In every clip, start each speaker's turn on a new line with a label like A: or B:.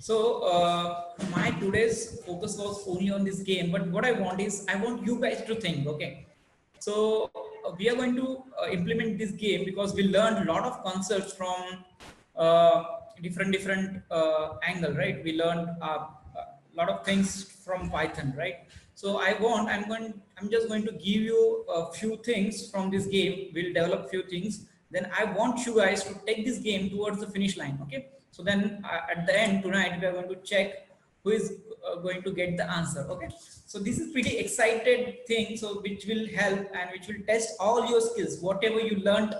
A: So my today's focus was only on this game, but what I want is I want you guys to think. Okay, so we are going to implement this game because we learned a lot of concepts from different angle, right? We learned a lot of things from Python, right? So I'm just going to give you a few things from this game. We'll develop few things, then I want you guys to take this game towards the finish line. Okay, so then at the end tonight we are going to check who is going to get the answer. Okay, so this is pretty excited thing, so which will help and which will test all your skills, whatever you learned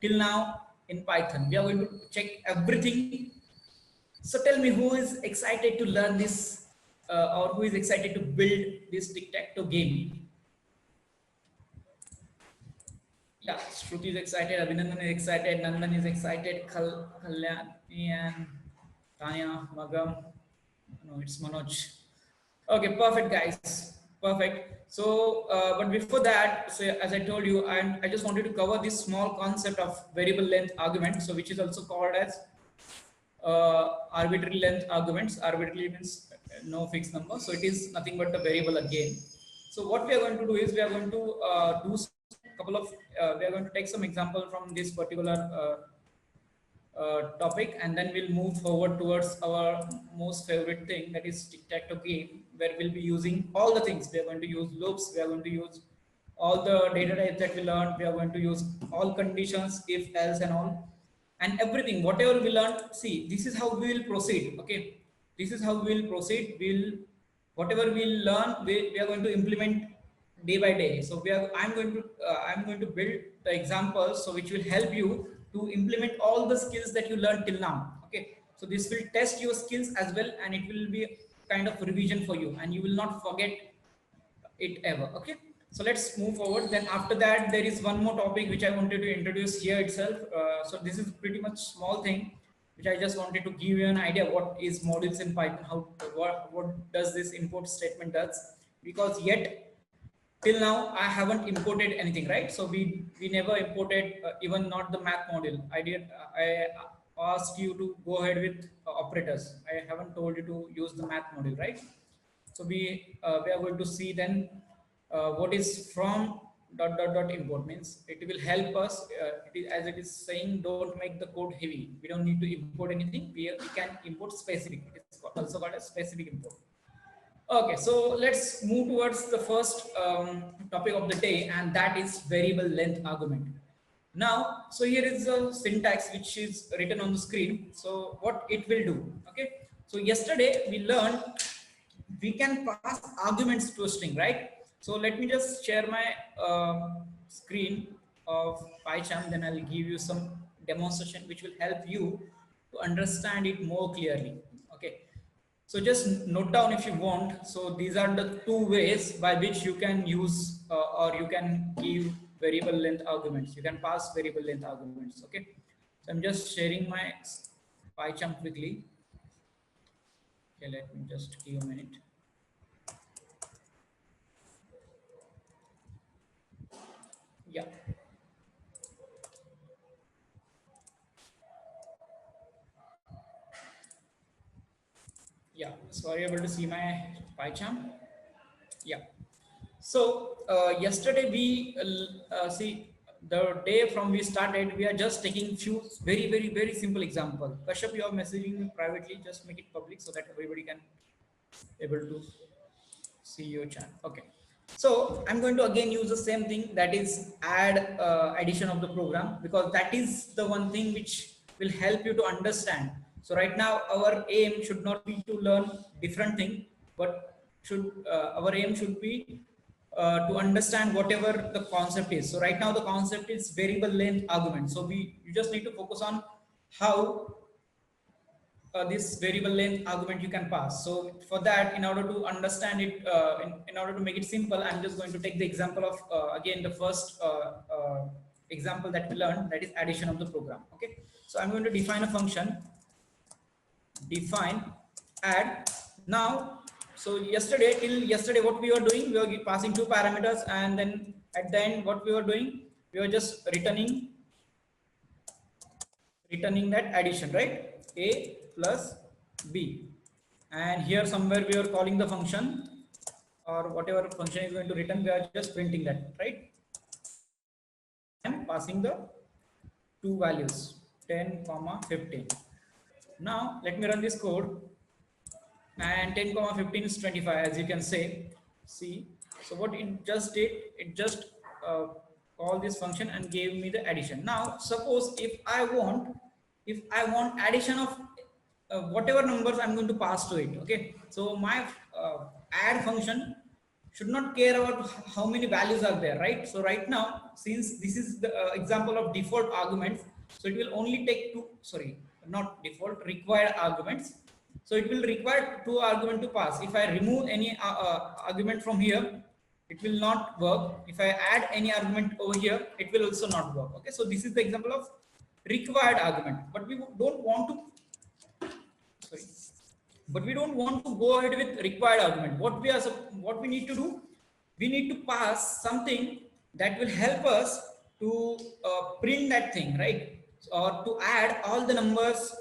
A: till now in Python. We are going to check everything. So tell me, who is excited to learn this, or who is excited to build this tic-tac-toe game? Yeah, Shruti is excited, Abhinandan is excited, Nandan is excited, Kalyani and Tanya, Magam. No, it's Manoj. Okay, perfect, guys. Perfect. So, but before that, so as I told you, I just wanted to cover this small concept of variable length argument, so which is also called as arbitrary length arguments. Arbitrary means no fixed number, so it is nothing but a variable again. So what we are going to do is we are going to do couple of we are going to take some example from this particular topic, and then we'll move forward towards our most favorite thing, that is tic-tac-toe game, where we'll be using all the things. We are going to use loops, we are going to use all the data types that we learned, we are going to use all conditions, if, else and all, and everything, whatever we learned. See, this is how we will proceed. Okay, this is how we will proceed. We'll, whatever we learn, we are going to implement day by day. So I'm going to build the examples, so which will help you to implement all the skills that you learned till now. Okay, so this will test your skills as well, and it will be kind of revision for you, and you will not forget it ever. Okay, so let's move forward. Then after that, there is one more topic which I wanted to introduce here itself. So this is pretty much small thing which I just wanted to give you an idea what is modules in Python, how what does this import statement does, because yet till now I haven't imported anything, right? So we never imported even not the math module. I asked you to go ahead with operators. I haven't told you to use the math module, right? So we are going to see then what is from dot import means. It will help us, as it is saying, don't make the code heavy. We don't need to import anything. We can import specific. It's also called a specific import. Okay, so let's move towards the first topic of the day, and that is variable length argument. Now, so here is the syntax which is written on the screen. So what it will do? Okay, so yesterday we learned we can pass arguments to a string, right? So let me just share my screen of PyCharm, then I'll give you some demonstration which will help you to understand it more clearly. Okay, so just note down if you want. So these are the two ways by which you can use or you can give variable length arguments. You can pass variable length arguments. Okay, so I'm just sharing my PyCharm quickly. Okay, let me just give a minute. Yeah. Yeah, so are you able to see my PyCharm? Yeah. So yesterday we see the day from we started, we are just taking few very simple example. Kashyap, you are messaging me privately, just make it public so that everybody can able to see your channel. Okay, so I'm going to again use the same thing, that is add addition of the program, because that is the one thing which will help you to understand. So right now our aim should not be to learn different thing, but should our aim should be to understand whatever the concept is. So right now the concept is variable length argument. So you just need to focus on how this variable length argument you can pass. So for that, in order to understand it, in order to make it simple, I'm just going to take the example of again the first example that we learned, that is addition of the program. Okay, so I'm going to define a function, define add. Now, so till yesterday what we were doing, we were passing two parameters, and then at the end what we were doing, we were just returning that addition, right? A plus B. and here somewhere we are calling the function, or whatever function is going to return, we are just printing that, right? I am passing the two values, 10 comma 15. Now let me run this code, and 10 comma 15 is 25, as you can say. See, so what it just did, it just uh, called this function and gave me the addition. Now suppose if I want addition of whatever numbers I'm going to pass to it, okay, so my add function should not care about how many values are there, right? So right now, since this is the example of default arguments, so it will only take two, sorry, not default, required arguments. So it will require two argument to pass. If I remove any argument from here, it will not work. If I add any argument over here, it will also not work. Okay, so this is the example of required argument, but we don't want to, sorry, but we don't want to go ahead with required argument. What we need to do, we need to pass something that will help us to print that thing, right? Or to add all the numbers,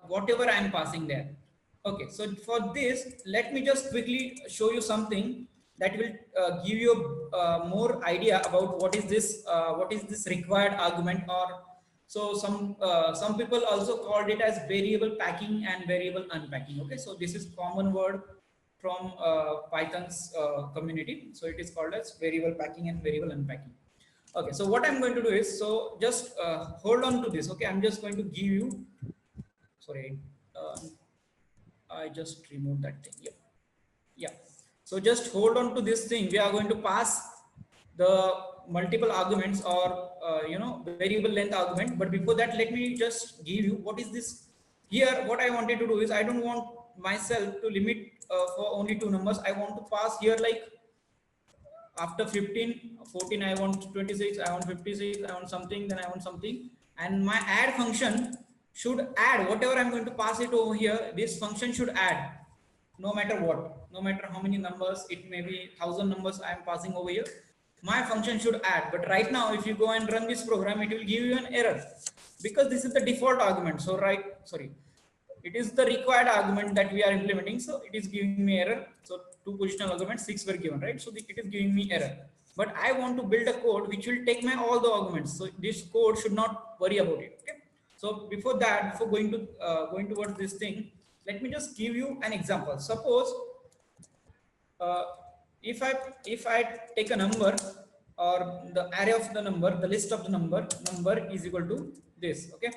A: whatever I am passing there. Okay, so for this, let me just quickly show you something that will give you more idea about what is this required argument. Or so some people also called it as variable packing and variable unpacking. Okay, so this is common word from Python's community. So it is called as variable packing and variable unpacking. Okay, so what I'm going to do is, so just hold on to this. Okay, I'm just going to give you, sorry, I just removed that thing. Yeah, yeah. So just hold on to this thing. We are going to pass the multiple arguments, or variable length argument. But before that, let me just give you what is this. Here what I wanted to do is, I don't want myself to limit for only two numbers. I want to pass here, like after 15 14 I want 26, I want 56, I want something, then I want something. And my add function should add whatever I'm going to pass it over here. This function should add no matter what, no matter how many numbers, it may be 1,000 numbers I am passing over here, my function should add. But right now, if you go and run this program, it will give you an error, because this is the default argument. So it is the required argument that we are implementing, so it is giving me error. So two positional arguments, 6 were given, right? So it is giving me error. But I want to build a code which will take my all the arguments, so this code should not worry about it. Okay, so before that, before going towards this thing, let me just give you an example. Suppose uh, if I take a number, or the array of the number, the list of the number is equal to this. Okay,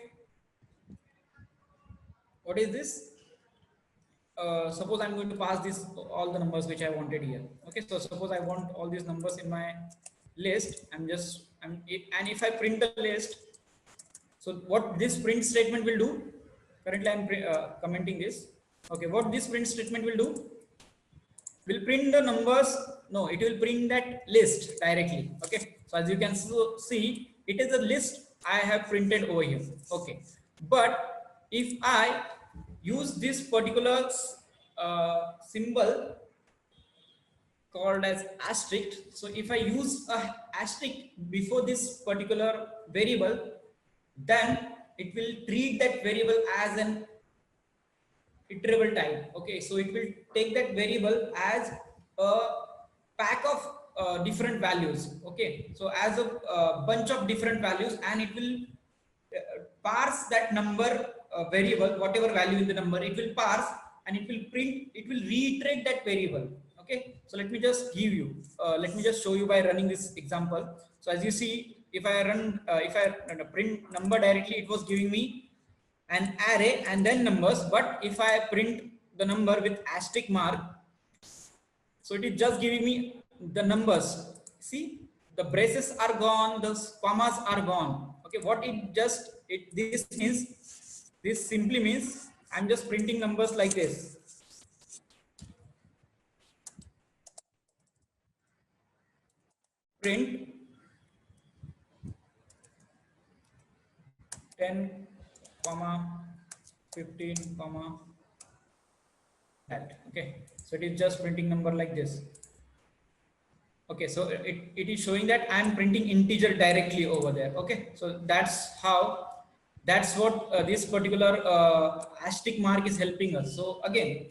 A: what is this? Suppose I'm going to pass this all the numbers which I wanted here. Okay, so suppose I want all these numbers in my list. And if I print the list, so what this print statement will do, currently I'm commenting this. Okay, what this print statement will do, will print the numbers. No, it will print that list directly. Okay, so as you can see, it is a list I have printed over here. Okay, but if I use this particular symbol called as asterisk, so if I use a asterisk before this particular variable, then it will treat that variable as an iterable type. Okay, so it will take that variable as a pack of different values. Okay, so as a bunch of different values, and it will parse that number variable, whatever value in the number, it will parse, and it will print, it will reiterate that variable. Okay, so let me just give you, let me just show you by running this example. So as you see, if I print number directly, it was giving me an array and then numbers. But if I print the number with asterisk mark, so it is just giving me the numbers. See, the braces are gone, the commas are gone. Okay, what this means, this simply means I'm just printing numbers like this. Print 10, 15, that. Okay, so it is just printing number like this. Okay, so it is showing that I'm printing integer directly over there. Okay, so that's what this particular asterisk mark is helping us. So again,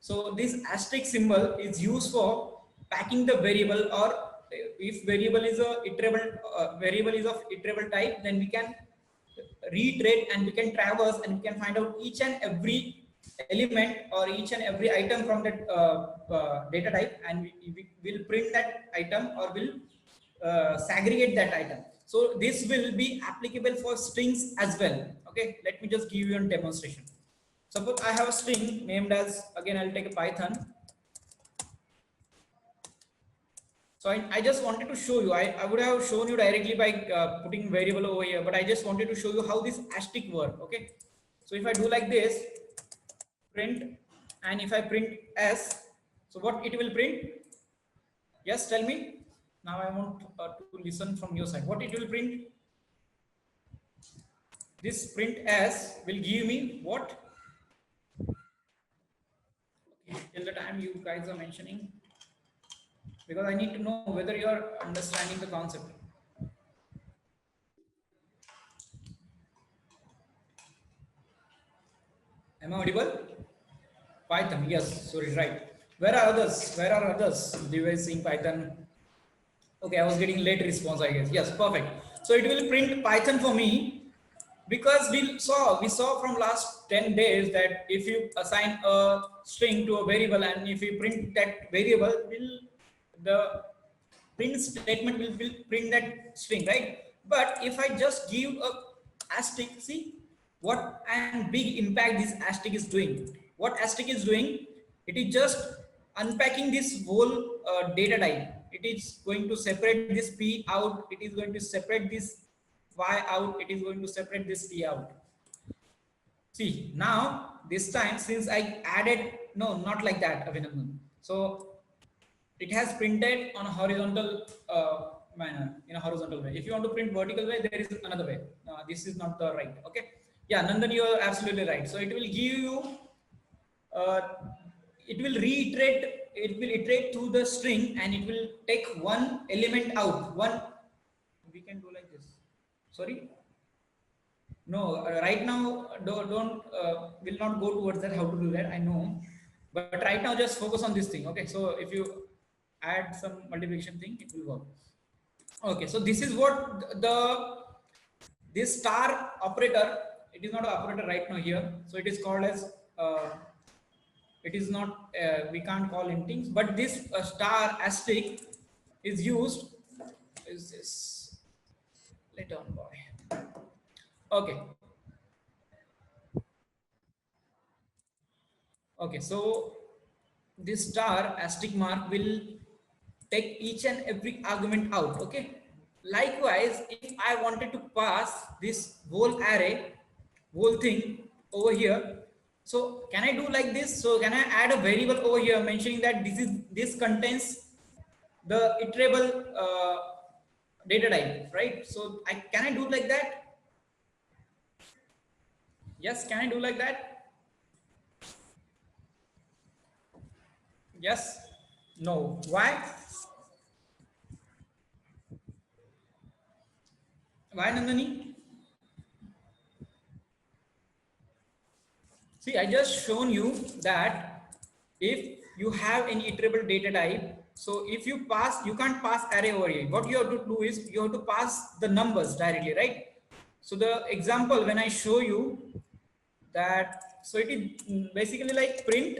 A: So this asterisk symbol is used for packing the variable, or if variable is a iterable variable is of iterable type, then we can reiterate and we can traverse and we can find out each and every element or each and every item from that data type, and we will print that item or will segregate that item. So this will be applicable for strings as well. Okay, let me just give you a demonstration. Suppose I have a string named as, again I'll take a Python. So I just wanted to show you, I would have shown you directly by putting variable over here, but I just wanted to show you how this asterisk work. Okay, so if I do like this, print, and if I print s, so what it will print? Yes, tell me. Now I want to listen from your side. What it will print? This print s will give me what? Till the time you guys are mentioning, because I need to know whether you are understanding the concept. Am I audible? Python, yes, sorry, right. Where are others? Where are others? You guys seeing Python? Okay, I was getting late response, I guess. Yes, perfect. So it will print Python for me, because we saw from last 10 days that if you assign a string to a variable and if you print that variable, the print statement will print that string, right? But if I just give a asterisk, see what and big impact this asterisk is doing. What asterisk is doing? It is just unpacking this whole data type. It is going to separate this p out. It is going to separate this y out. It is going to separate this p out. See, now this time, since I added, no, not like that, Abhinandan. So it has printed on a horizontal manner, in a horizontal way. If you want to print vertical way, there is another way. This is not the right. Okay, yeah, Nandan, you are absolutely right. So it will give you uh, it will iterate through the string, and it will take one element out. One, we can do like this. Sorry, no, right now don't will not go towards that, how to do that, I know. But right now just focus on this thing. Okay, so if you add some multiplication thing, it will work. Okay, so this is what this star operator, it is not an operator right now here, so it is called as it is not we can't call intings, but this star asterisk is used. Is this later on, boy? Okay, okay, so this star asterisk mark will take each and every argument out. Okay, likewise, if I wanted to pass this whole array, whole thing over here, so can I do like this? So can I add a variable over here mentioning that this contains the iterable data type, right? So can I do like that? Yes, can I do like that? Yes, no, why? Why, Nandani? See, I just shown you that if you have any iterable data type, so if you pass, you can't pass array over here. What you have to do is you have to pass the numbers directly, right? So the example, when I show you that, so it is basically like print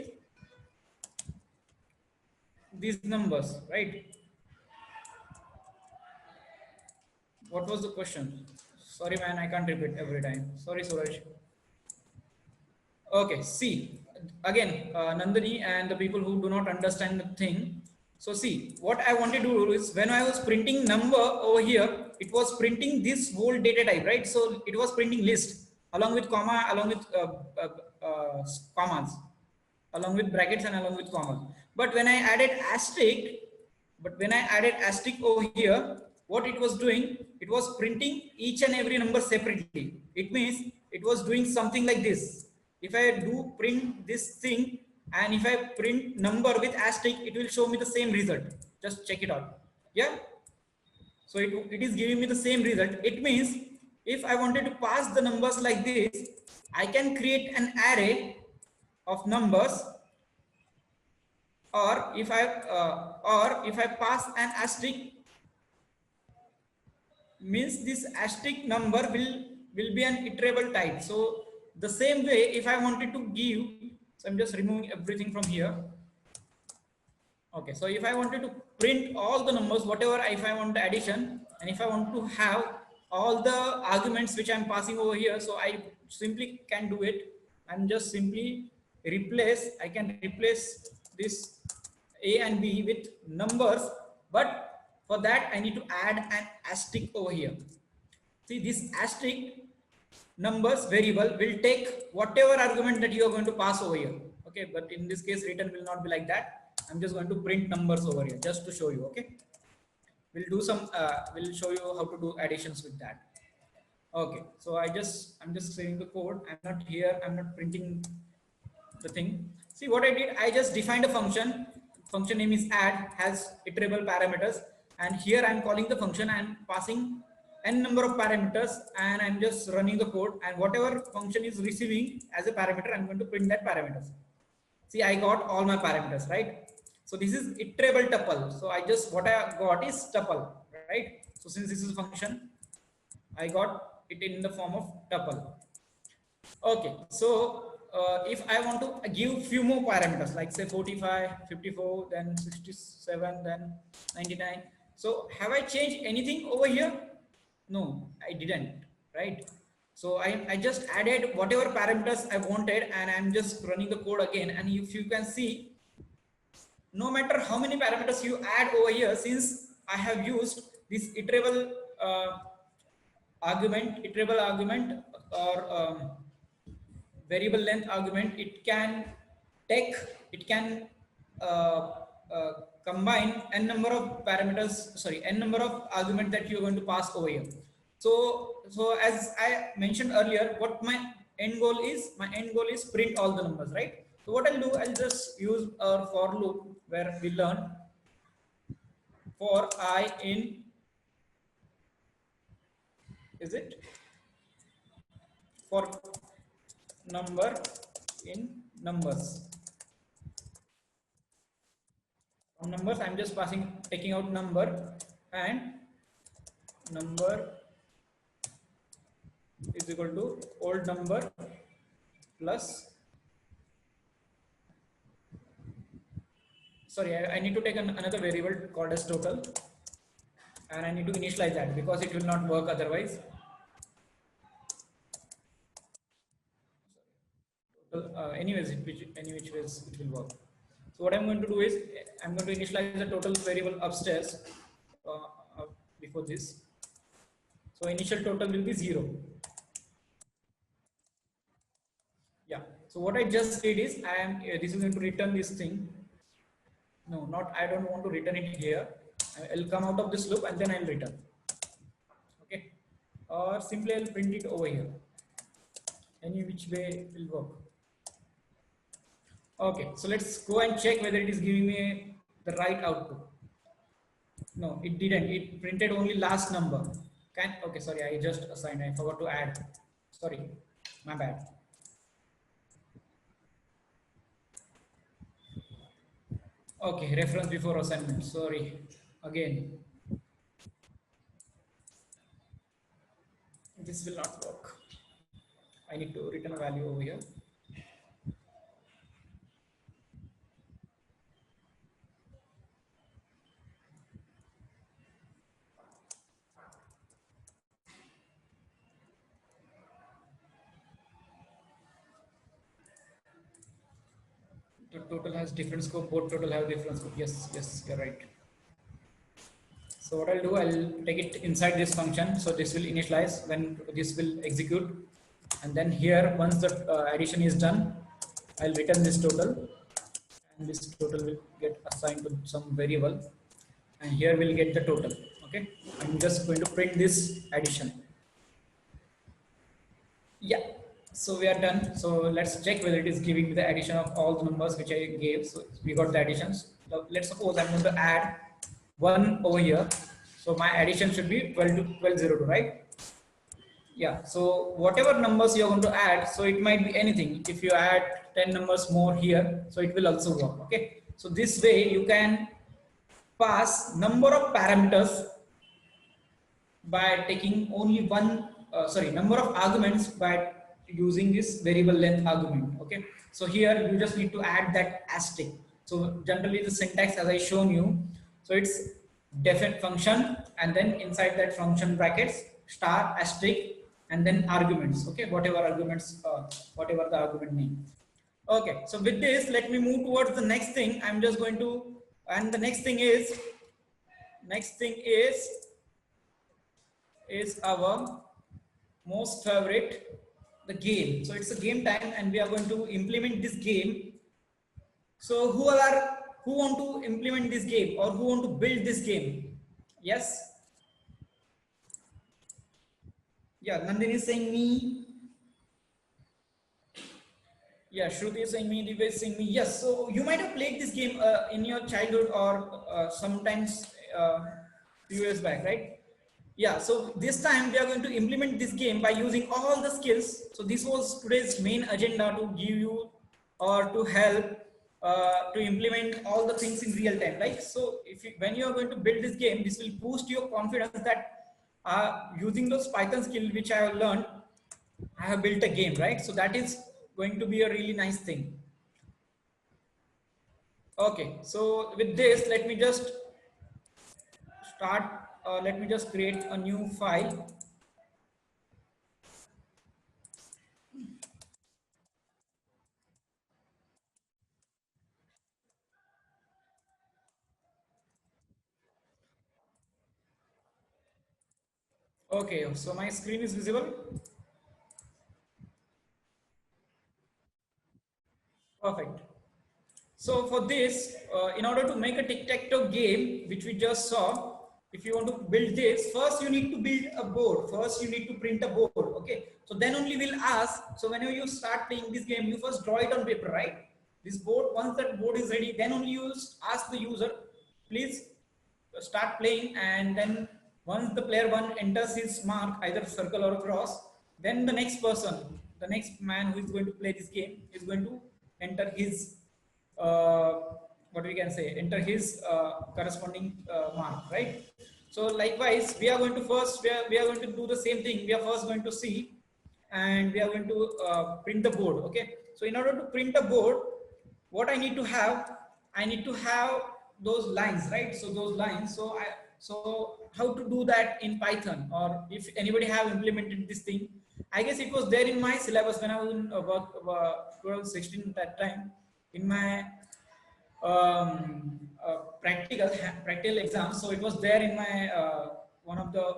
A: these numbers, right? What was the question? Sorry, man, I can't repeat every time. Sorry, Suraj. Okay, see, again, Nandini and the people who do not understand the thing. So see, what I wanted to do is when I was printing number over here, it was printing this whole data type, right? So it was printing list along with comma, along with commas, along with brackets and along with commas. But when I added asterisk, over here, what it was doing, it was printing each and every number separately. It means it was doing something like this. If I do print this thing and if I print number with asterisk, it will show me the same result. Just check it out. Yeah. So it is giving me the same result. It means if I wanted to pass the numbers like this, I can create an array of numbers or if I pass an asterisk, means this asterisk number will be an iterable type. So the same way, if I wanted to give, so I'm just removing everything from here. Okay, so if I wanted to print all the numbers, whatever, if I want addition, and if I want to have all the arguments which I'm passing over here, so I simply can do it. I'm just simply I can replace this A and B with numbers, but for that I need to add an asterisk over here. See, this asterisk numbers variable will take whatever argument that you are going to pass over here. Okay, but in this case, return will not be like that. I'm just going to print numbers over here just to show you. Okay, we'll show you how to do additions with that. Okay, so I'm just saving the code. I'm not here, I'm not printing the thing. See what I did, I just defined a function name is add, has iterable parameters, and here I'm calling the function and passing n number of parameters, and I'm just running the code, and whatever function is receiving as a parameter, I'm going to print that parameters. See, I got all my parameters, right? So this is iterable tuple. So what I got is tuple, right? So since this is a function, I got it in the form of tuple. Okay, so if I want to give few more parameters, like say 45, 54, then 67, then 99. So have I changed anything over here? No, I didn't, right? So I just added whatever parameters I wanted, and I'm just running the code again. And if you can see, no matter how many parameters you add over here, since I have used this iterable argument or variable length argument, it can uh, combine n number of parameters, sorry, n number of argument that you're going to pass over here. So as I mentioned earlier, what my end goal is print all the numbers, right? So what I'll do, I'll just use our for loop where we learn for I in, is it for number in numbers. From numbers, I'm just taking out number, and number is equal to old number plus, sorry, I need to take another variable called as total, and I need to initialize that because it will not work otherwise. Anyways, any which ways it will work. So what I'm going to do is I'm going to initialize the total variable upstairs before this. So initial total will be 0. Yeah. So what I just did is this is going to return this thing. No, not, I don't want to return it here. I'll come out of this loop and then I'll return. Okay. Or simply I'll print it over here. Any which way will work. Okay, so let's go and check whether it is giving me the right output. No, it didn't. It printed only last number. Okay, sorry, I just assigned. I forgot to add. Sorry, my bad. Okay, reference before assignment. Sorry, again. This will not work. I need to return a value over here. The total has different scope, both total have different scope. Yes, you're right. So what I'll do, I'll take it inside this function. So this will initialize when this will execute. And then here, once the addition is done, I'll return this total. And this total will get assigned to some variable. And here we'll get the total. Okay. I'm just going to print this addition. Yeah. So we are done. So let's check whether it is giving me the addition of all the numbers which I gave. So we got the additions. So let's suppose I'm going to add 1 over here. So my addition should be 12 to 1202, right? Yeah. So whatever numbers you're going to add, so it might be anything. If you add 10 numbers more here, so it will also work. Okay. So this way you can pass number of parameters by taking only one, number of arguments by using this variable length argument. Okay, so here you just need to add that asterisk. So generally the syntax as I shown you, so it's definite function and then inside that function brackets star asterisk and then arguments. Okay, whatever arguments, whatever the argument name. Okay, so with this, let me move towards the next thing. I'm just going to, and the next thing is our most favorite, the game. So it's a game time and we are going to implement this game. So who want to implement this game or who want to build this game? Yes. Yeah, Nandini is saying me. Yeah, Shruti is saying me, Divya is saying me. Yes, so you might have played this game in your childhood or sometimes few years back, right? Yeah, so this time we are going to implement this game by using all the skills. So this was today's main agenda, to give you or to help to implement all the things in real time. Like, so if you, when you are going to build this game, this will boost your confidence that using those Python skill which I have learned, I have built a game, right? So that is going to be a really nice thing. Okay, so with this, let me just start, let me just create a new file. Okay, so my screen is visible. Perfect. So for this, in order to make a tic-tac-toe game, which we just saw, if you want to build this, first you need to build a board. First you need to print a board. Okay. So then only we'll ask. So whenever you start playing this game, you first draw it on paper, right? This board, once that board is ready, then only you ask the user, please start playing, and then once the player one enters his mark, either circle or cross, then the next person, the next man who is going to play this game is going to enter his uh, what we can say, enter his corresponding mark, right? So likewise, we are going to first, we are going to do the same thing. We are first going to see and we are going to print the board. Okay, so in order to print a board, what I need to have, I need to have those lines, right? So those lines, so how to do that in Python, or if anybody have implemented this thing, I guess it was there in my syllabus when I was in about 2016 that time, in my practical exam. So it was there in my one of the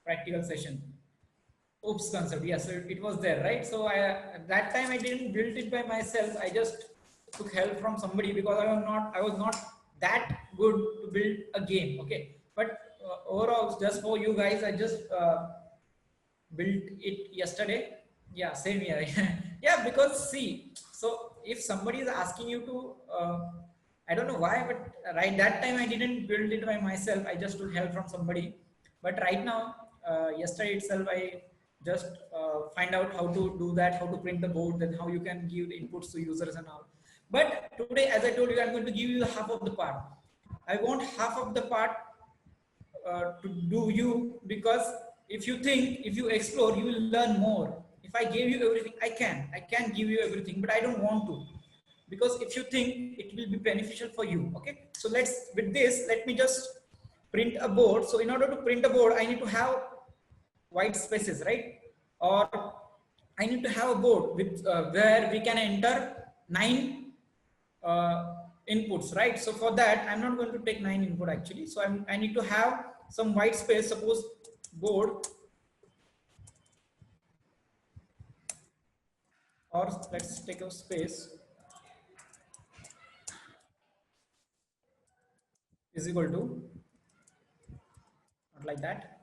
A: practical session. Oops concept, yes, so it was there, right? So I, at that time I didn't build it by myself. I just took help from somebody because I was not that good to build a game. Okay, but overall, just for you guys, I just built it yesterday. Yeah, same here. Yeah, because see, so if somebody is asking you to I don't know why, but right that time I didn't build it by myself. I just took help from somebody. But right now, yesterday itself, I just find out how to do that, how to print the board, then how you can give the inputs to users and all. But today, as I told you, I'm going to give you half of the part. I want half of the part to do you, because if you think, if you explore, you will learn more. If I gave you everything, I can give you everything, but I don't want to, because if you think, it will be beneficial for you. Okay, so let's, with this, let me just print a board. So in order to print a board, I need to have white spaces, right? Or I need to have a board with where we can enter 9 inputs, right? So for that, I'm not going to take 9 input actually. So I need to have some white space. Suppose board, or let's take a space, is equal to, not like that.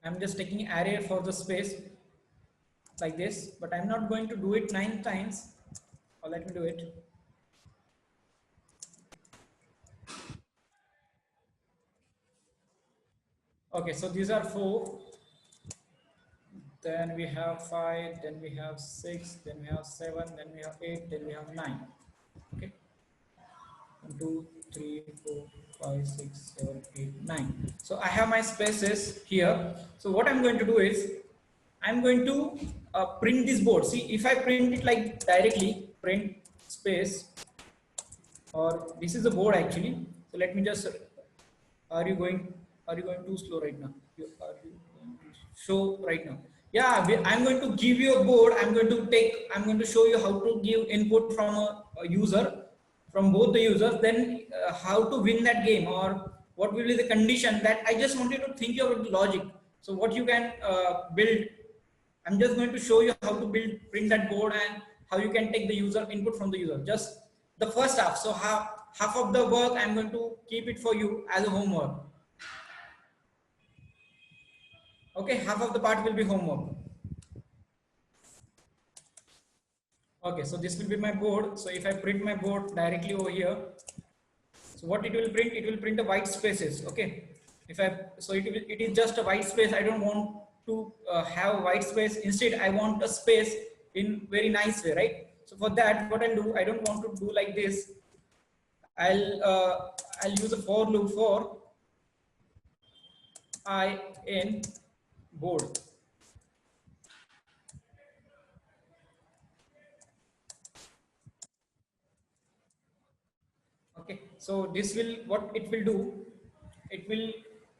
A: I'm just taking array for the space like this, but I'm not going to do it 9 times. Or let me do it. Okay, so these are 4. then we have 5, then we have 6, then we have 7, then we have 8, then we have 9. Okay, 1, 2, 3, 4, 5, 6, 7, 8, 9. So I have my spaces here. So what I'm going to do is I'm going to print this board. See, if I print it like directly, print space, or this is the board actually. So let me just, are you going, are you going too slow right now? Are you going to show right now? Yeah, I'm going to give you a board. I'm going to show you how to give input from a user, from both the users, then how to win that game, or what will be the condition that I just wanted to think about the logic. So what you can build, I'm just going to show you how to print that board and how you can take the user input from the user. Just the first half. So half of the work I'm going to keep it for you as a homework. Okay, half of the part will be homework. Okay, so this will be my board. So if I print my board directly over here, so what it will print the white spaces. Okay, if I, so it is just a white space. I don't want to have a white space. Instead, I want a space in very nice way, right? So for that, what I'll do, I don't want to do like this. I'll use a for loop for I in board. Okay, so this will, what it will do, it will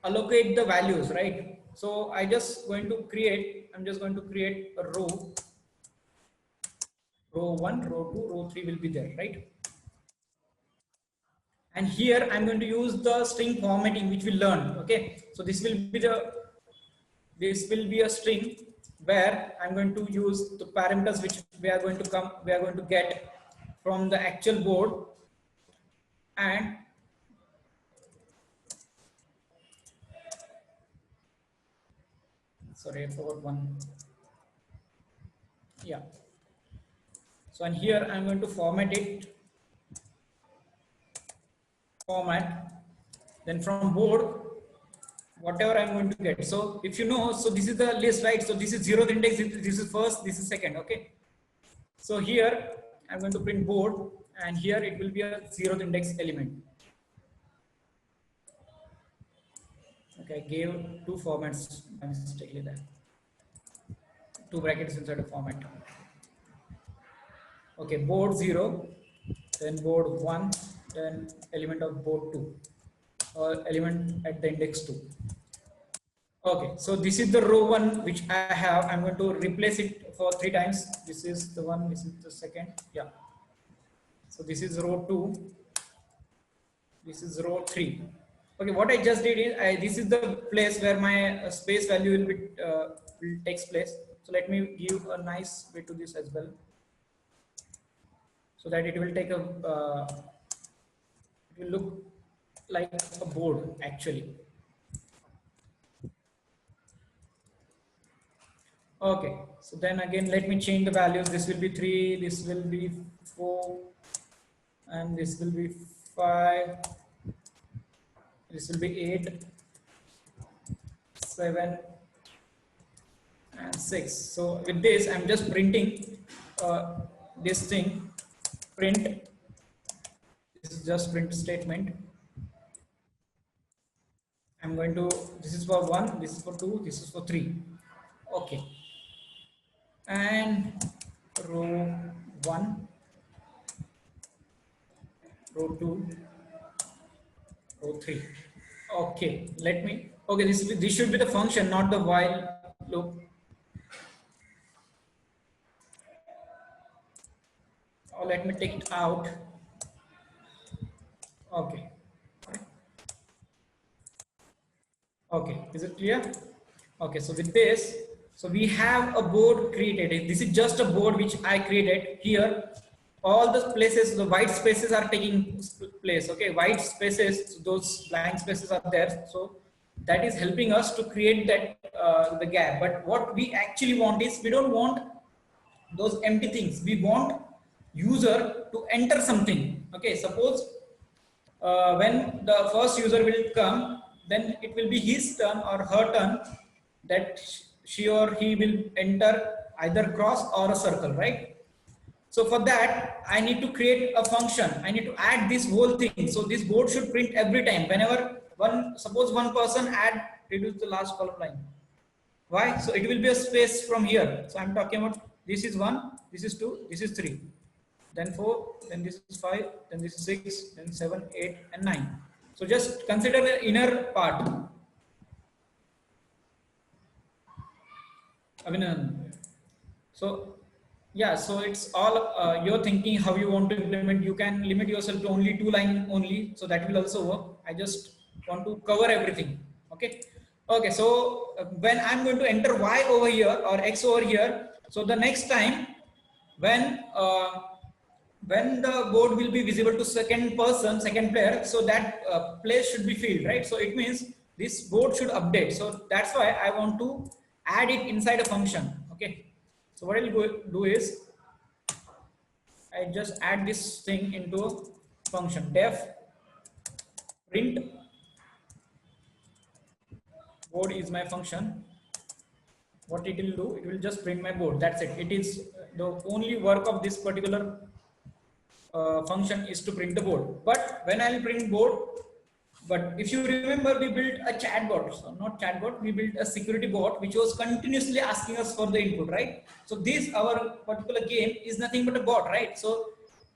A: allocate the values, right? So I'm just going to create a row 1, row 2, row 3 will be there, right? And here I'm going to use the string formatting which we learned. Okay, so this will be a string where I'm going to use the parameters which we are going to get from the actual board. And sorry, I forgot one. Yeah, so and here I'm going to format, then from board whatever I'm going to get. So if you know, so this is the list, right? So this is zeroth index, this is first, this is second. Okay, so here I'm going to print board, and here it will be a zeroth index element. Okay, I gave two formats mistakenly there, two brackets inside a format. Okay, board 0, then board 1, then element of board 2, or element at the index 2. Okay, so this is the row 1 which I have. I'm going to replace it for 3 times. This is the one, this is the second. Yeah. So this is row 2, this is row 3. Okay, what I just did is, this is the place where my space value will takes place. So let me give a nice way to this as well, so that it will take a, it will look like a board actually. Okay, so then again, let me change the values. This will be 3, this will be 4, and this will be 5, this will be 8, 7, and 6. So with this, I'm just printing this thing, print. This is just print statement. I'm going to, this is for 1, this is for 2, this is for 3. Okay. And row 1, row 2, row 3. Okay, let me, okay, this should be the function, not the while loop. Or let me take it out. Okay. Okay, is it clear? Okay, so with this, so we have a board created. This is just a board which I created here. All the places, the white spaces are taking place. Okay, white spaces, so those blank spaces are there. So that is helping us to create that the gap. But what we actually want is, we don't want those empty things. We want user to enter something. Okay, suppose when the first user will come, then it will be his turn or her turn, that she or he will enter either cross or a circle, right? So for that, I need to create a function. I need to add this whole thing. So this board should print every time. Whenever suppose one person reduce the last column line. Why? So it will be a space from here. So I'm talking about this is 1, this is 2, this is 3, then 4, then this is 5, then this is 6, then 7, 8, and 9. So just consider the inner part. Abhinandan. So yeah, so it's all you're thinking how you want to implement. You can limit yourself to only 2 line only, so that will also work. I just want to cover everything. Okay. Okay. So when I'm going to enter y over here or x over here, so the next time when when the board will be visible to second person, second player, so that place should be filled, right? So it means this board should update. So that's why I want to add it inside a function. Okay. So what I'll do is I just add this thing into a function def print board is my function. What it will do, it will just print my board. That's it. It is the only work of this particular function is to print the board. But when I'll print board, but if you remember, we built a chatbot, so not chatbot, we built a security bot which was continuously asking us for the input, right? So this our particular game is nothing but a bot, right? So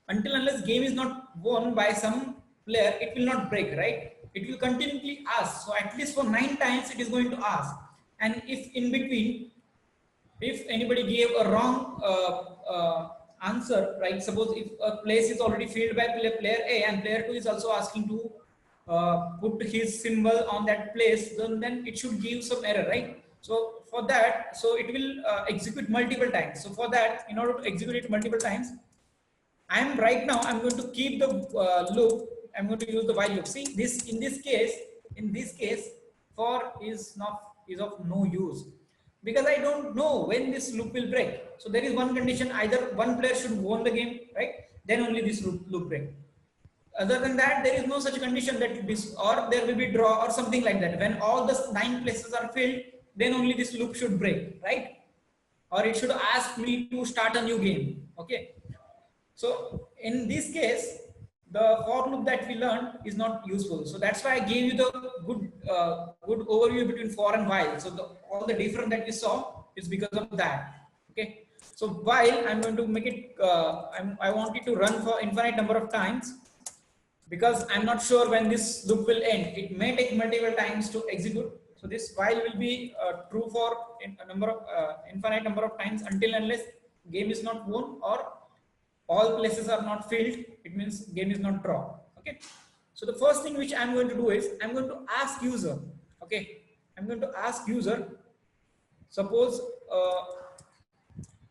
A: until unless game is not won by some player, it will not break, right? It will continually ask. So at least for 9 times it is going to ask. And if in between, if anybody gave a wrong answer, right? Suppose if a place is already filled by player A and player 2 is also asking to put his symbol on that place, then it should give some error, right? So for that, so it will execute multiple times. So for that, in order to execute it multiple times, I'm right now, I'm going to keep the loop. I'm going to use the while loop. See this, in this case, for is of no use, because I don't know when this loop will break. So there is one condition, either one player should win the game, right? Then only this loop break. Other than that, there is no such condition that this, or there will be draw or something like that. When all the 9 places are filled, then only this loop should break, right? Or it should ask me to start a new game. Okay. So in this case, the for loop that we learned is not useful. So that's why I gave you the good overview between for and while. So all the difference that we saw is because of that. Okay. So while I'm going to make it, I want it to run for infinite number of times, because I'm not sure when this loop will end. It may take multiple times to execute. So this while will be true for infinite number of times until unless game is not won or all places are not filled. It means game is not draw. Okay. So the first thing which I'm going to do is I'm going to ask user. Okay. I'm going to ask user. Suppose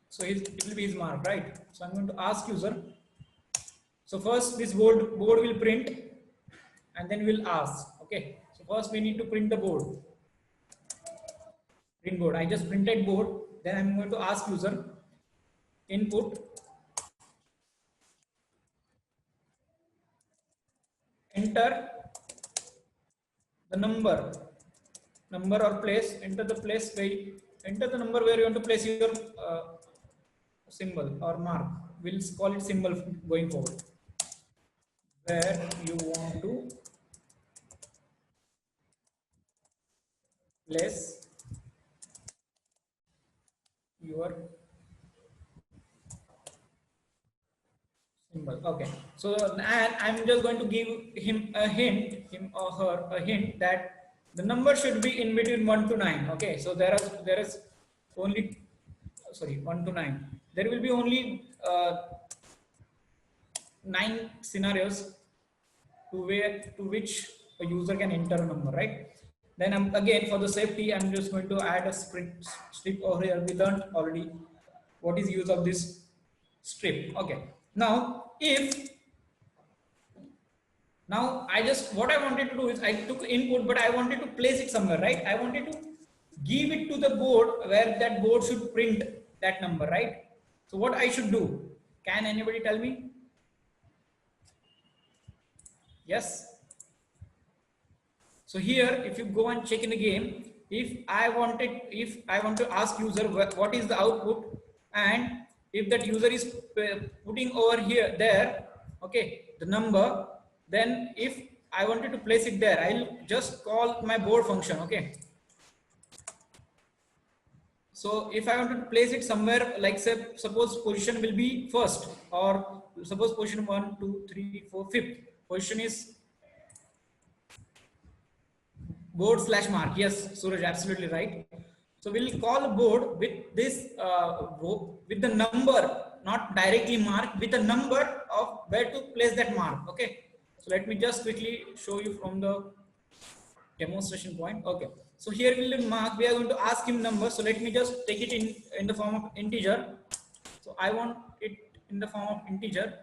A: so it will be his mark, right? So I'm going to ask user. So first this board will print and then we'll ask. Okay. So first we need to print the board. Print board. I just printed board. Then I'm going to ask user input enter the number or place. Enter the place where enter the number where you want to place your symbol or mark. We'll call it symbol going forward. Where you want to place your symbol. Okay. So and I'm just going to give him or her a hint that the number should be in between 1 to 9. Okay. So there is only 1 to 9. There will be only 9 scenarios to which a user can enter a number, right? Then again for the safety, I'm just going to add a strip over here. We learned already what is use of this strip. Okay. Now what I wanted to do is I took input, but I wanted to place it somewhere, right? I wanted to give it to the board where that board should print that number, right? So what I should do? Can anybody tell me? Yes. So here, if you go and check in the game, if I want to ask user what is the output, and if that user is putting over here there, okay, the number, then if I wanted to place it there, I'll just call my board function, okay. So if I wanted to place it somewhere, like say, suppose position will be first, or suppose position 1, 2, 3, 4, fifth position is board slash mark. Yes, Suraj, absolutely right. So we'll call a board with this, with the number, not directly mark, with a number of where to place that mark. Okay. So let me just quickly show you from the demonstration point. Okay. So here we'll mark, we are going to ask him number. So let me just take it in the form of integer. So I want it in the form of integer.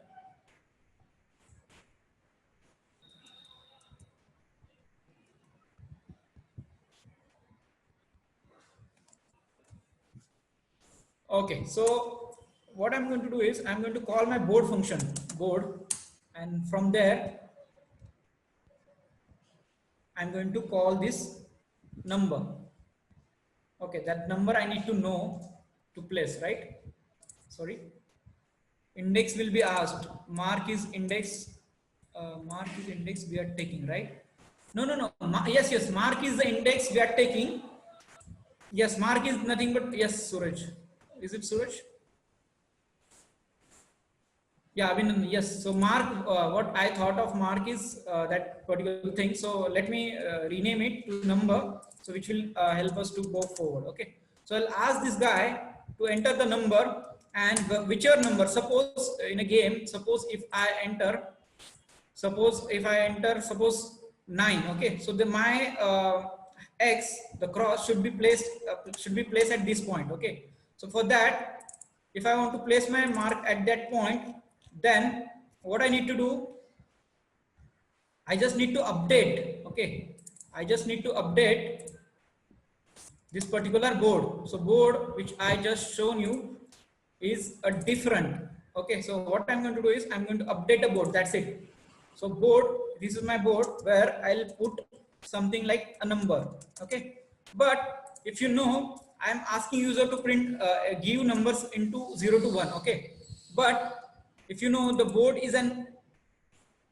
A: Okay, so what I'm going to do is I'm going to call my board function, board, and from there I'm going to call this number. Okay, that number I need to know to place, right? Sorry, index will be asked. Mark is index we are taking, right? No, no, no. Yes, yes. Mark is the index we are taking. Yes, mark is nothing but yes, Suraj. Is it Suraj? Yeah, I mean, yes. So mark, what I thought of mark is that particular thing. So let me rename it to number, so which will help us to go forward. Okay. So I'll ask this guy to enter the number, and whichever number. Suppose in a game, suppose if I enter, suppose 9. Okay. So the my x, the cross should be placed at this point. Okay. So for that, if I want to place my mark at that point, then what I need to do, I just need to update. Okay, I just need to update this particular board. So board which I just shown you is a different. Okay, so what I'm going to do is I'm going to update the board. That's it. So board, this is my board where I'll put something like a number. Okay, but if you know, I'm asking user to print give numbers into 0 to 1. Okay, but if you know, the board is an,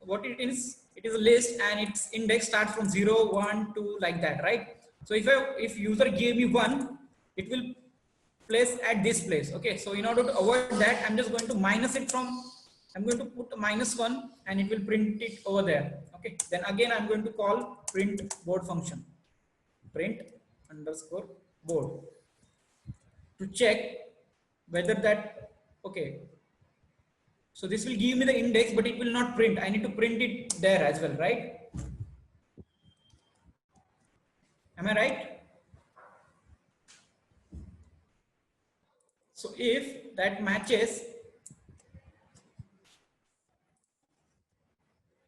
A: what it is a list, and its index starts from 0, 1, 2, like that, right? So if user gave me 1, it will place at this place. Okay, so in order to avoid that, I'm just going to minus it from, I'm going to put a -1, and it will print it over there. Okay, then again I'm going to call print board function, print underscore board, to check whether that, okay, so this will give me the index, but it will not print. I need to print it there as well, right? Am I right? So if that matches,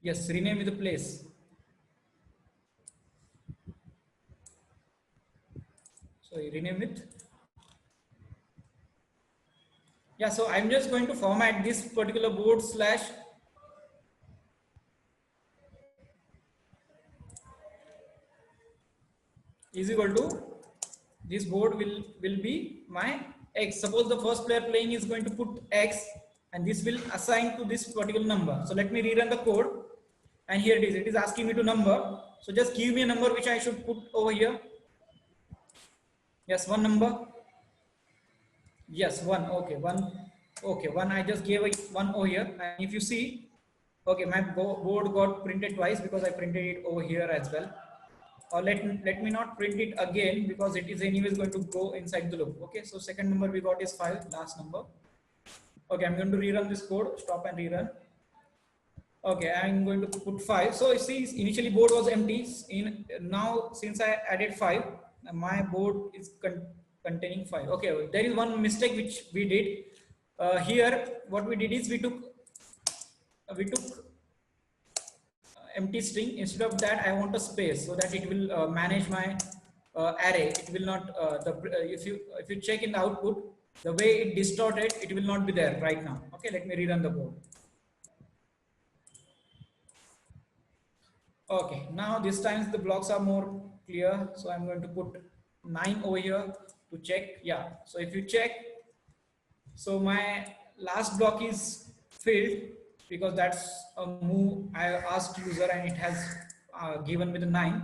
A: yes, rename with the place. So rename it. Yeah, so I'm just going to format this particular board slash is equal to, this board will be my x. Suppose the first player playing is going to put x, and this will assign to this particular number. So let me rerun the code, and here it is. It is asking me to number. So just give me a number which I should put over here. Yes, one number. Yes, one. Okay, one. Okay, one. I just gave it one over here, and if you see, okay, my board got printed twice because I printed it over here as well. Or let me not print it again, because it is anyways going to go inside the loop. Okay, so second number we got is 5, last number. Okay, I'm going to rerun this code. Stop and rerun. Okay, I'm going to put 5. So you see, initially board was empty. In now, since I added 5, my board is containing 5. Okay, there is one mistake which we did. Here, what we did is we took empty string. Instead of that, I want a space, so that it will manage my array. It will not if you check in the output, the way it distorted, it will not be there right now. Okay, let me rerun the code. Okay, now this time the blocks are more clear, so I'm going to put 9 over here to check. Yeah, so if you check, so my last block is filled because that's a move I asked user and it has given me the 9.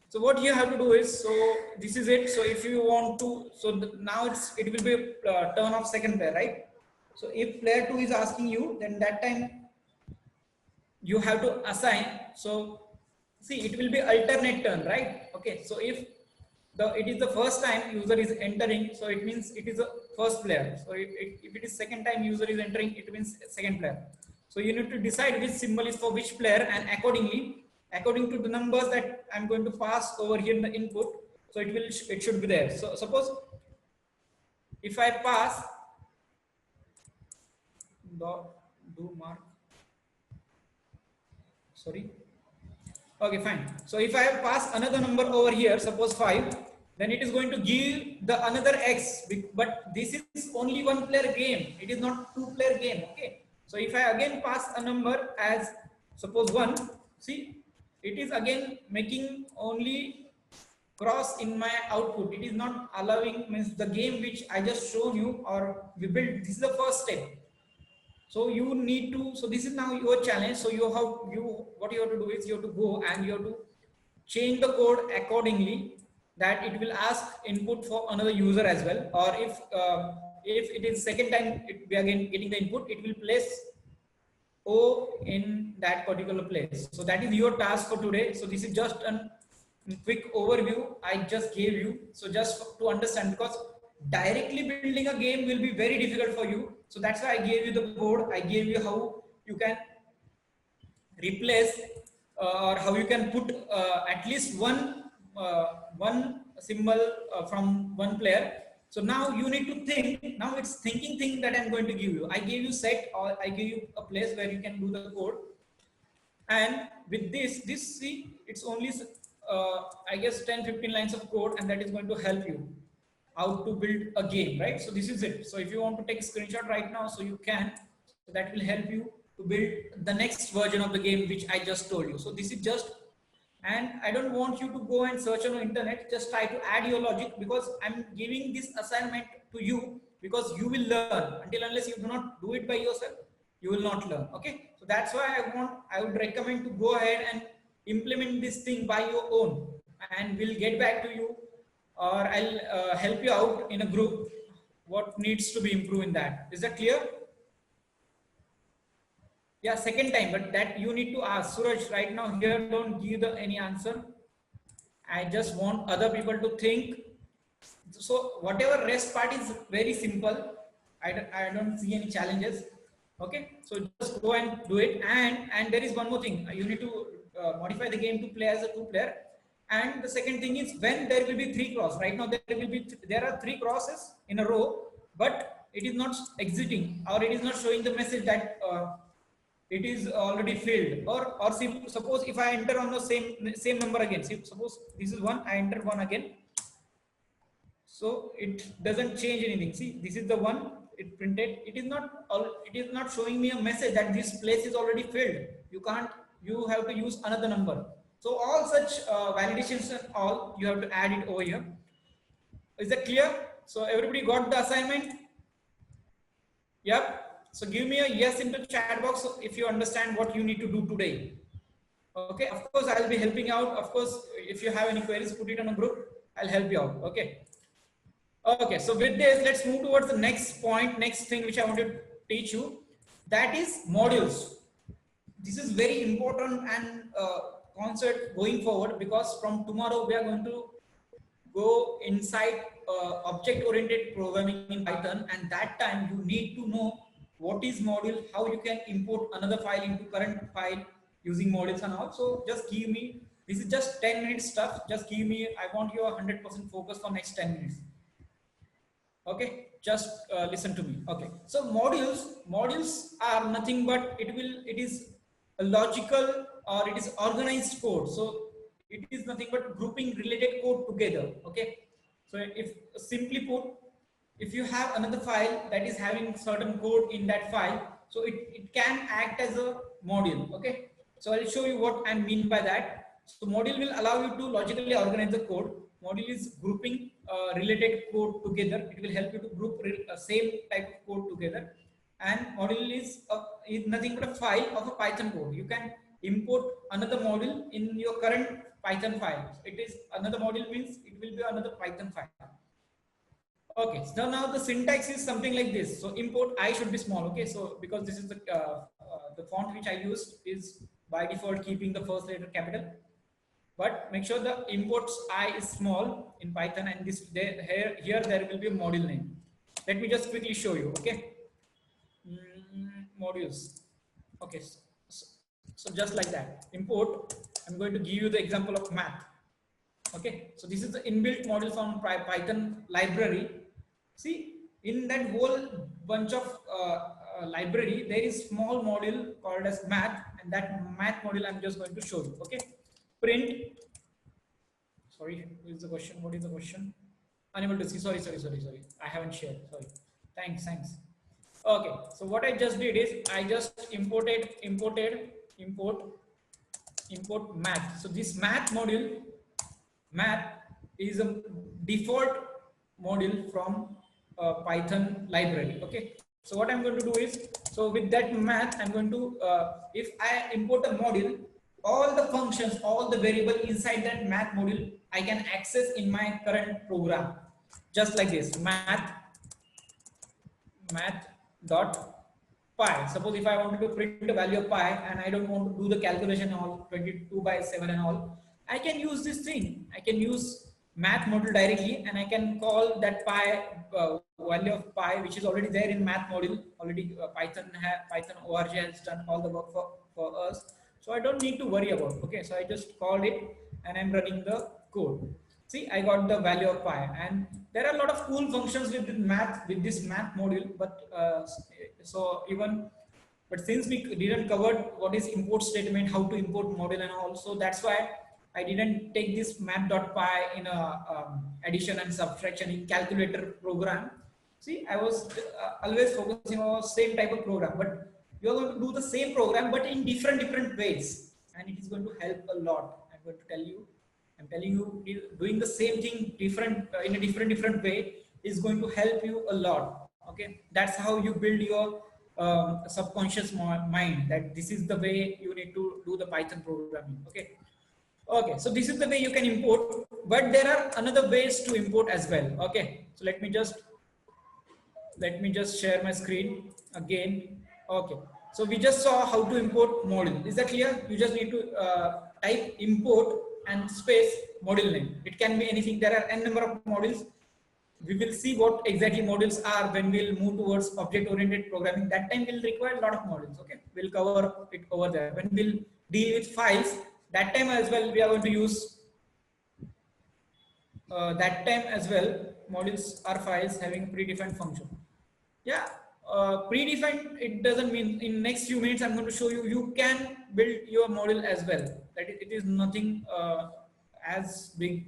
A: So what you have to do is, so this is it. So if you want to, so now it will be a turn of second player, right? So if player 2 is asking you, then that time you have to assign. So see, it will be alternate turn, right? Okay, so if it is the first time user is entering, so it means it is a first player. So if it is second time user is entering, it means second player. So you need to decide which symbol is for which player, and accordingly, according to the numbers that I'm going to pass over here in the input, so it should be there. So suppose if I pass do mark, sorry. Okay, fine. So if I pass another number over here, suppose 5, then it is going to give the another x, but this is only one player game. It is not two player game. Okay. So if I again pass a number as suppose 1, see, it is again making only cross in my output. It is not allowing, means the game which I just shown you or we built. This is the first step. So you need to, so this is now your challenge. So what you have to do is you have to go and you have to change the code accordingly, that it will ask input for another user as well. Or if it is second time we are again getting the input, it will place O in that particular place. So that is your task for today. So this is just a quick overview I just gave you. So just to understand, because directly building a game will be very difficult for you. So that's why I gave you the code. I gave you how you can replace or how you can put at least one symbol from one player. So now you need to think. Now it's thinking thing that I'm going to give you. I gave you set, or I gave you a place where you can do the code. And with this see, it's only I guess 10-15 lines of code, and that is going to help you how to build a game, right? So this is it. So if you want to take a screenshot right now, so you can. So that will help you to build the next version of the game which I just told you. So this is just, and I don't want you to go and search on the internet. Just try to add your logic, because I'm giving this assignment to you because you will learn. Until unless you do not do it by yourself, you will not learn. Okay, so that's why I would recommend to go ahead and implement this thing by your own, and we'll get back to you, or I'll help you out in a group what needs to be improved in that. Is that clear? Yeah, second time, but that you need to ask. Suraj, right now here, don't give any answer. I just want other people to think. So whatever rest part is very simple. I don't see any challenges. Okay, so just go and do it. And there is one more thing. You need to modify the game to play as a 2-player. And the second thing is, when there will be 3 cross. Right now there are 3 crosses in a row, but it is not exiting, or it is not showing the message that it is already filled. Or suppose if I enter on the same number again. Suppose this is 1, I enter 1 again. So it doesn't change anything. See, this is the one it printed. It is not showing me a message that this place is already filled. You have to use another number. So all such validations and all, you have to add it over here. Is that clear? So everybody got the assignment? Yep. So give me a yes into chat box if you understand what you need to do today. Okay. Of course, I'll be helping out. Of course, if you have any queries, put it on a group. I'll help you out. Okay. Okay. So with this, let's move towards the next point, next thing which I want to teach you. That is modules. This is very important and concept going forward, because from tomorrow we are going to go inside object-oriented programming in Python, and that time you need to know what is module, how you can import another file into current file using modules and all. So just give me, this is just 10 minutes stuff. Just give me, I want your 100% focus for next 10 minutes. Okay, just listen to me. Okay, so modules are nothing but it is a logical, or it is organized code. So it is nothing but grouping related code together. Okay, so if simply put, if you have another file that is having certain code in that file, so it can act as a module. Okay, so I'll show you what I mean by that. So module will allow you to logically organize the code. Module is grouping related code together. It will help you to group same type of code together. And module is nothing but a file of a Python code. You can import another module in your current Python file. It is another module means it will be another Python file. Okay, so now the syntax is something like this. So import I should be small. Okay, so because this is the font which I used is by default keeping the first letter capital, but make sure the imports I is small in Python, and this here there will be a module name. Let me just quickly show you. Okay, modules. Okay, so just like that, import. I'm going to give you the example of math. Okay, so this is the inbuilt module from Python library. See, in that whole bunch of library, there is small module called as math, and that math module I'm just going to show you. Okay, print. Sorry, what is the question? What is the question? Unable to see. Sorry. I haven't shared. Sorry. Thanks. Okay, so what I just did is I just import math. So this math is a default module from Python library. Okay, so what I'm going to do is, so with that math I'm going to if I import a module, all the functions, all the variable inside that math module I can access in my current program, just like this. Math dot pi. Suppose if I wanted to print the value of pi and I don't want to do the calculation all 22 by 7 and all, I can use this thing. I can use math module directly, and I can call that pi value of pi, which is already there in math module. Already Python org has done all the work for us, so I don't need to worry about. Okay, so I just called it and I'm running the code. See, I got the value of pi, and there are a lot of cool functions with this math module. But since we didn't cover what is import statement, how to import module and all, so that's why I didn't take this math.py in a addition and subtraction in calculator program. See, I was always focusing on same type of program, but you are going to do the same program but in different ways, and it is going to help a lot. I'm telling you, doing the same thing in a different way is going to help you a lot. Okay, that's how you build your subconscious mind, that this is the way you need to do the Python programming. Okay, so this is the way you can import, but there are another ways to import as well. Okay, so let me just share my screen again. Okay, so we just saw how to import module. Is that clear? You just need to type import and space module name. It can be anything. There are n number of modules. We will see what exactly modules are when we'll move towards object-oriented programming. That time will require a lot of modules. Okay, we'll cover it over there. When we'll deal with files, that time as well we are going to use modules are files having predefined function. Yeah, predefined, it doesn't mean in next few minutes I'm going to show you, you can build your model as well. That it is nothing as big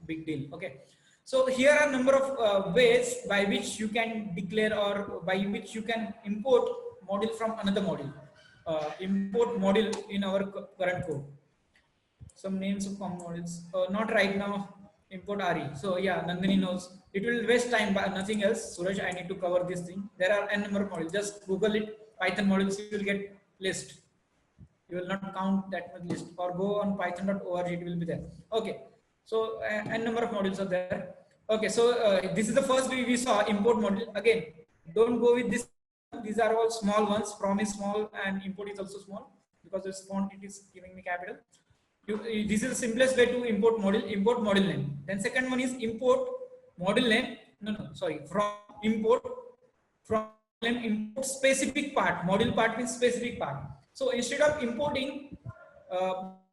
A: deal. Okay, so here are a number of ways by which you can declare or by which you can import module from another module. Import module in our current code. Some names of common modules. Not right now. Import RE. So yeah, Nandini knows. It will waste time, but nothing else. Suraj, I need to cover this thing. There are n number of modules. Just Google it. Python modules. You will get list. You will not count that much list. Or go on python.org. It will be there. Okay. So n number of modules are there. Okay. So this is the first way we saw import module. Again, don't go with this. These are all small ones. From is small and import is also small because this font it is giving me capital. This is the simplest way to import module name. Then second one is import module name. From import specific part. Module part means specific part. So instead of importing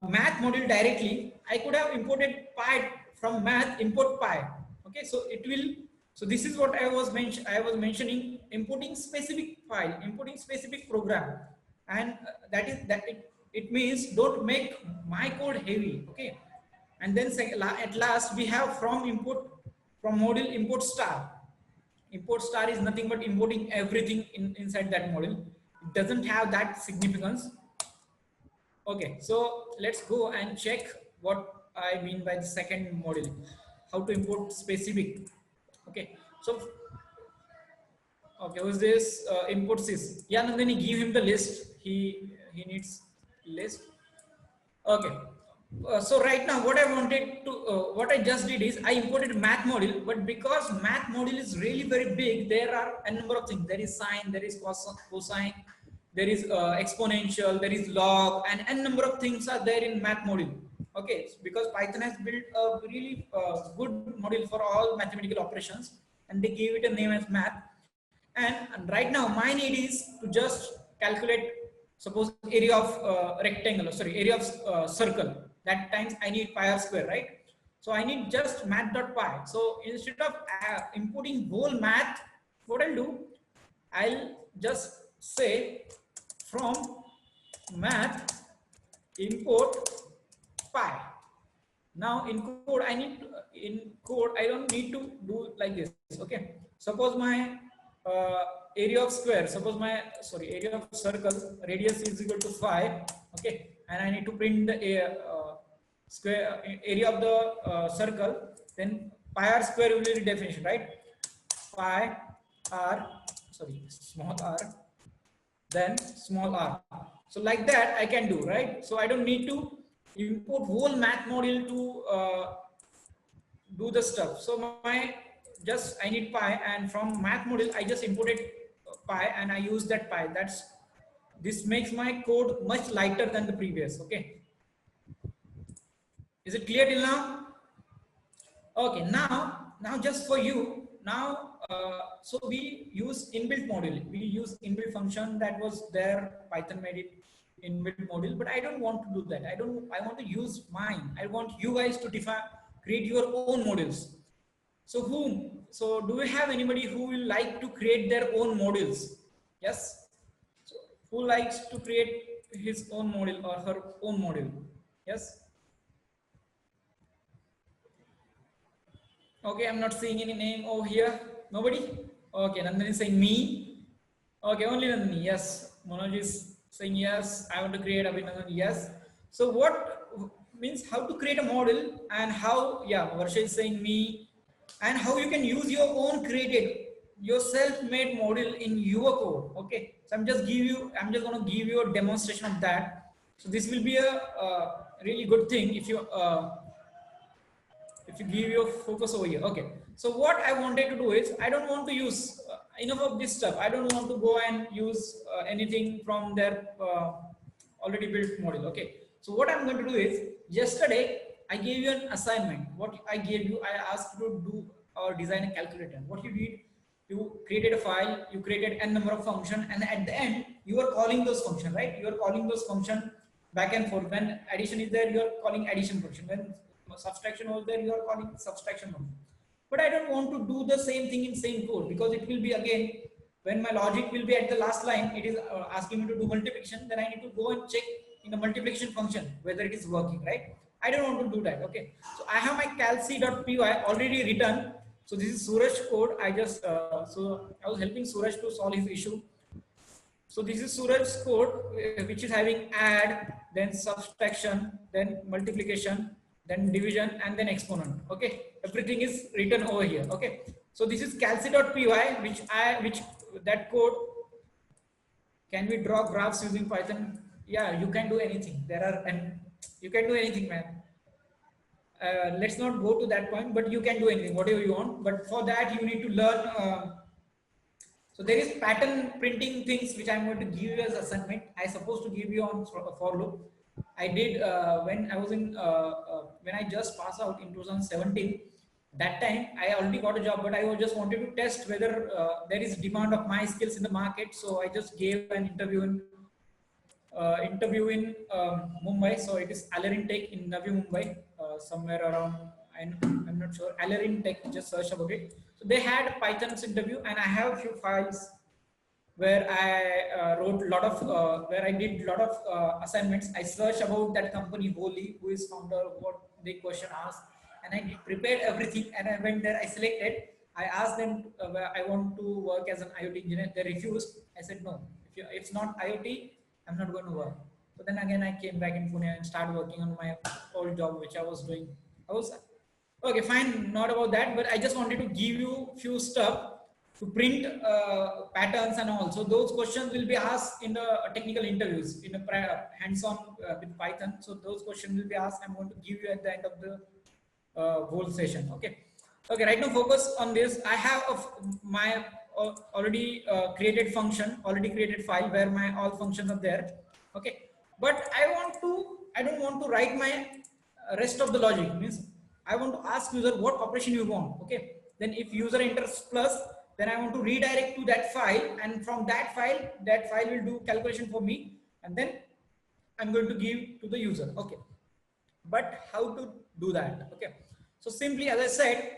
A: math module directly, I could have imported pi from math, import pi. Okay, so it will. So this is what I was mentioning, importing specific file, importing specific program, and it means don't make my code heavy. Okay, and then at last we have from module import star. Import star is nothing but importing everything inside that module. It doesn't have that significance. Okay, so let's go and check what I mean by the second module. how to import specific. Okay, so okay, who's this? Input sys. Yeah, Nandini, give him the list. He needs list. Okay. So right now, what I wanted to, what I just did is I imported math module, but because math module is really very big, there are a number of things. There is sine, there is cosine, there is exponential, there is log, and a number of things are there in math module. Okay, so because Python has built a really good module for all mathematical operations, and they gave it a name as math. And right now, my need is to just calculate, suppose area of rectangle, sorry, area of circle. That times I need pi r square, right? So I need just math.py. So instead of importing whole math, what I'll do, I'll just say from math import pi. Now in code, I need to, in code, I don't need to do like this. Okay. Suppose my area of square, suppose my, sorry, area of circle, radius is equal to 5. Okay. And I need to print the square area of the circle, then pi r square will be the definition, right? Pi r, sorry, small r, then small r. So like that I can do, right? So I don't need to import whole math module to do the stuff. So my just I need pi, and from math module I just imported pi and I use that pi. That's, this makes my code much lighter than the previous. Okay, is it clear till now? Okay, now just for you now, so we use inbuilt module. We use inbuilt function that was there. Python made it inbuilt module, but I don't want to do that. I want to use mine. I want you guys to define, create your own modules. So whom? So do we have anybody who will like to create their own modules? Yes. So who likes to create his own module or her own module? Yes. Okay, I'm not seeing any name over here. Nobody? Okay, Nandini is saying me. Okay, only Nandini. Yes. Manoj is saying yes. I want to create Abhinandan. Yes. So what means how to create a model and how, yeah, Varsha is saying me, and how you can use your own created, your self-made model in your code. Okay. So I'm just going to give you a demonstration of that. So this will be a really good thing if you give your focus over here. Okay, so what I wanted to do is, I don't want to use enough of this stuff. I don't want to go and use anything from their already built model. Okay, so what I'm going to do is, yesterday I gave you an assignment. What I gave you, I asked you to do or design a calculator. What you did, you created a file, you created n number of function, and at the end you are calling those function, right? You are calling those function back and forth. When addition is there, you are calling addition function. When subtraction was there, you are calling subtraction function. But I don't want to do the same thing in same code, because it will be again, when my logic will be at the last line, it is asking me to do multiplication, then I need to go and check in the multiplication function whether it is working, right? I don't want to do that. Okay, so I have my calc.py already written. So this is Suraj code. I just so I was helping Suraj to solve his issue. So this is Suraj's code, which is having add, then subtraction, then multiplication, then division, and then exponent. Okay, everything is written over here. Okay, so this is calc.py, which that code. Can we draw graphs using Python? Yeah, you can do anything. There are, and you can do anything, man. Let's not go to that point, but you can do anything, whatever you want. But for that, you need to learn. So there is pattern printing things which I'm going to give you as assignment. I supposed to give you on for loop. I did when I was in when I just passed out in 2017. That time I already got a job, but I just wanted to test whether there is demand of my skills in the market. So I just gave an interview in Mumbai. So it is Alarin Tech in Navi Mumbai, somewhere around. I'm not sure. Alarin Tech, just search about it. So they had Python's interview, and I have a few files where I wrote a lot of, where I did a lot of assignments. I searched about that company wholly, who is founder, what the question asked, and I prepared everything. And I went there, I selected. I asked them, I want to work as an IoT engineer. They refused. I said no. If it's not IoT, I'm not going to work. So then again, I came back in Pune and started working on my old job, which I was doing. I was Okay, fine, not about that, but I just wanted to give you few stuff to print patterns and all. So those questions will be asked in the technical interviews in a hands-on with Python. So those questions will be asked. I'm going to give you at the end of the whole session. Okay. Okay. Right now, focus on this. I have my already created function, already created file where my all functions are there. Okay. But I don't want to write my rest of the logic. Means I want to ask user what operation you want. Okay. Then if user enters plus, then I want to redirect to that file, and from that file will do calculation for me, and then I'm going to give to the user. Okay. But how to do that? Okay. So simply, as I said,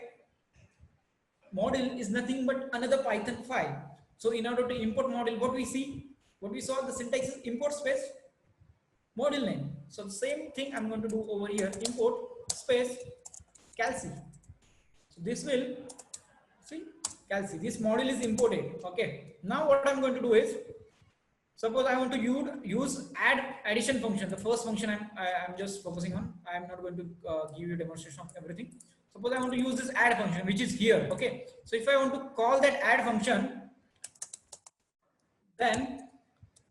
A: model is nothing but another Python file. So in order to import model, what we saw, the syntax is import space model name. So the same thing I'm going to do over here, import space calci. So this will see calci. This model is imported. Okay. Now what I'm going to do is, suppose I want to use add addition function. The first function I'm just focusing on. I'm not going to give you a demonstration of everything. Suppose I want to use this add function, which is here. Okay. So if I want to call that add function, then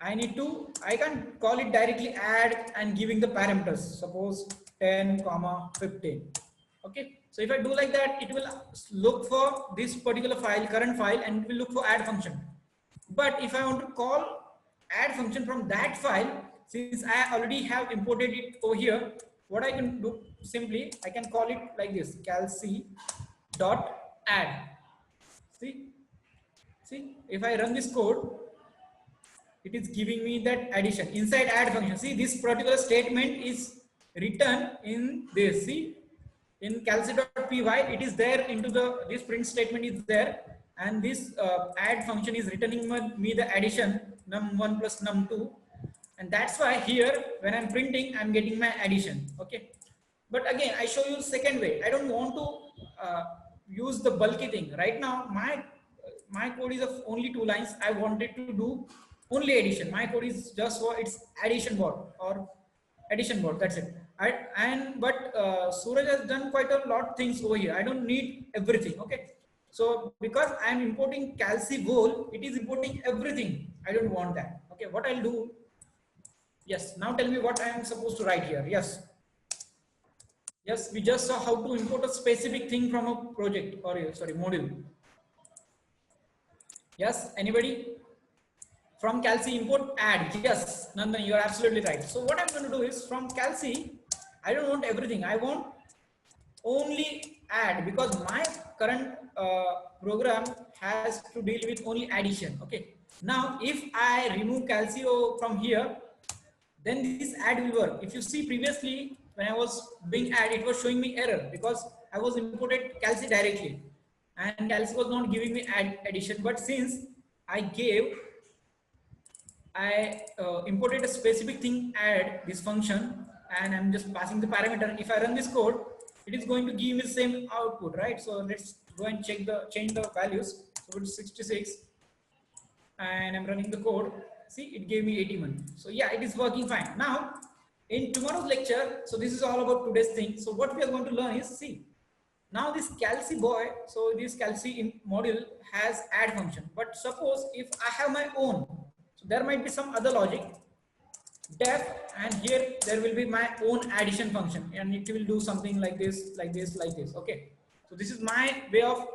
A: I can call it directly add and giving the parameters. Suppose 10, 15. Okay. So if I do like that, it will look for this particular file, current file, and it will look for add function. But if I want to call add function from that file, since I already have imported it over here, what I can do simply, I can call it like this, calci dot add. See, if I run this code, it is giving me that addition inside add function. See, this particular statement is written in this. See, in calci.py, it is there into this print statement is there, and this add function is returning me the addition num1 plus num2, and that's why here when I'm printing, I'm getting my addition. Okay. But again, I show you second way. I don't want to use the bulky thing right now. My code is of only 2 lines. I wanted to do only addition. My code is just for its addition board or addition board. That's it. But Suraj has done quite a lot of things over here. I don't need everything. Okay. So because I am importing calci whole, it is importing everything. I don't want that. Okay. What I'll do? Yes. Now tell me what I am supposed to write here. Yes. Yes. We just saw how to import a specific thing from a project or sorry module. Yes. Anybody? From calci import add. Yes. No, you are absolutely right. So what I'm going to do is from calci, I don't want everything. I want only add, because my current program has to deal with only addition. Okay. Now, if I remove calcio from here, then this add will work. If you see previously, when I was doing add, it was showing me error because I was imported calci directly, and calci was not giving me addition. But since I imported a specific thing, add this function, and I'm just passing the parameter. If I run this code, it is going to give me the same output, right? So let's go and change the values. So it's 66, and I'm running the code. See, it gave me 81. So yeah, it is working fine. Now, in tomorrow's lecture, so this is all about today's thing. So what we are going to learn is, see, now this calci boy, so this calci module has add function. But suppose if I have my own, so there might be some other logic def, and here there will be my own addition function, and it will do something like this, like this, like this. Okay. So this is my way of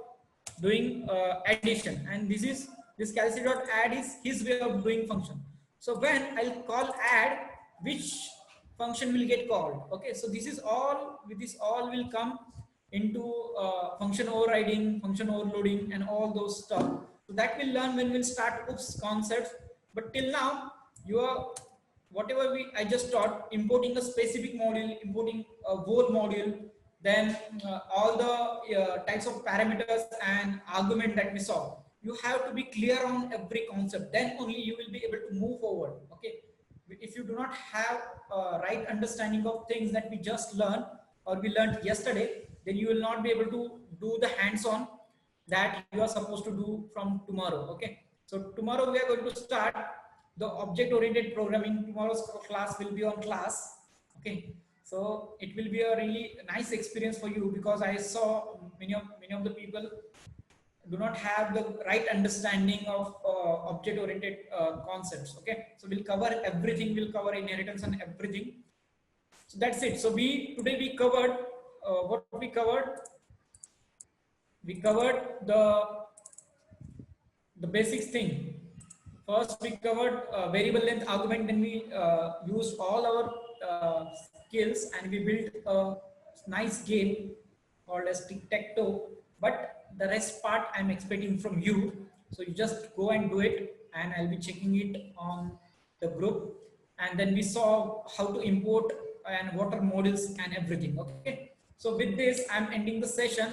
A: doing addition, and this calci.add is his way of doing function. So when I'll call add, which function will get called? Okay. So this is all, with this all will come into function overriding, function overloading, and all those stuff. So that we'll learn when we'll start OOPS concepts. But till now, you are whatever I just taught, importing a specific module, importing a whole module, then all the types of parameters and argument that we saw. You have to be clear on every concept. Then only you will be able to move forward. Okay. If you do not have a right understanding of things that we just learned or we learned yesterday, then you will not be able to do the hands-on that you are supposed to do from tomorrow. Okay. So tomorrow we are going to start the object-oriented programming. Tomorrow's class will be on class. Okay. So it will be a really nice experience for you, because I saw many of the people do not have the right understanding of object oriented concepts. Okay, so we'll cover everything, we'll cover inheritance and everything. So that's it. So we today we covered what we covered the basics thing. First we covered variable length argument, then we used all our skills and we built a nice game called as tic tac toe. But the rest part I'm expecting from you, so you just go and do it, and I'll be checking it on the group. And then we saw how to import and what are models and everything. Okay, so with this I'm ending the session.